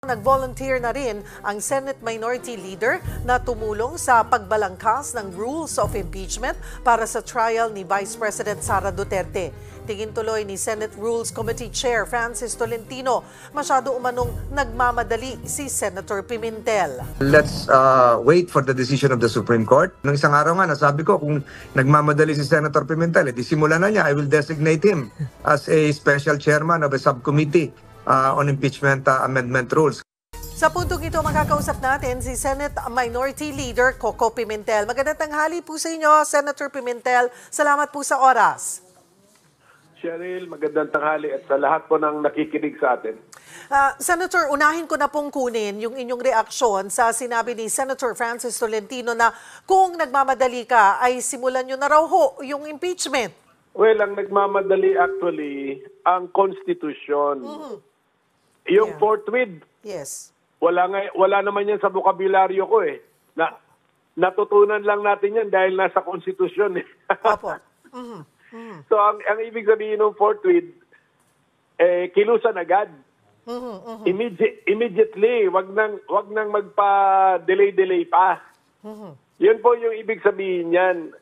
Nag-volunteer na rin ang Senate Minority Leader na tumulong sa pagbalangkas ng rules of impeachment para sa trial ni Vice President Sara Duterte. Tingin tuloy ni Senate Rules Committee Chair Francis Tolentino, masyado umanong nagmamadali si Senator Pimentel. Let's wait for the decision of the Supreme Court. Nung isang araw nga, nasabi ko kung nagmamadali si Senator Pimentel, simula na niya, I will designate him as a special chairman of a subcommittee on impeachment amendment rules. Sa puntong ito, makakausap natin si Senate Minority Leader Coco Pimentel. Magandang tanghali po sa inyo, Senator Pimentel. Salamat po sa oras. Cheryl, magandang tanghali at sa lahat po ng nakikinig sa atin. Senator, unahin ko na pong kunin yung inyong reaksyon sa sinabi ni Senator Francis Tolentino na kung nagmamadali ka ay simulan nyo na raw ho yung impeachment. Well, ang nagmamadali actually ang Constitution. Yung forthwith, yes. Wala naman yan sa bokabularyo ko eh. Natutunan lang natin yan dahil nasa Constitution eh. Opo. So ang ibig sabihin ng forthwith, kilusan agad. Immediately, wag nang magpa-delay pa. Yun po yung ibig sabihin yan.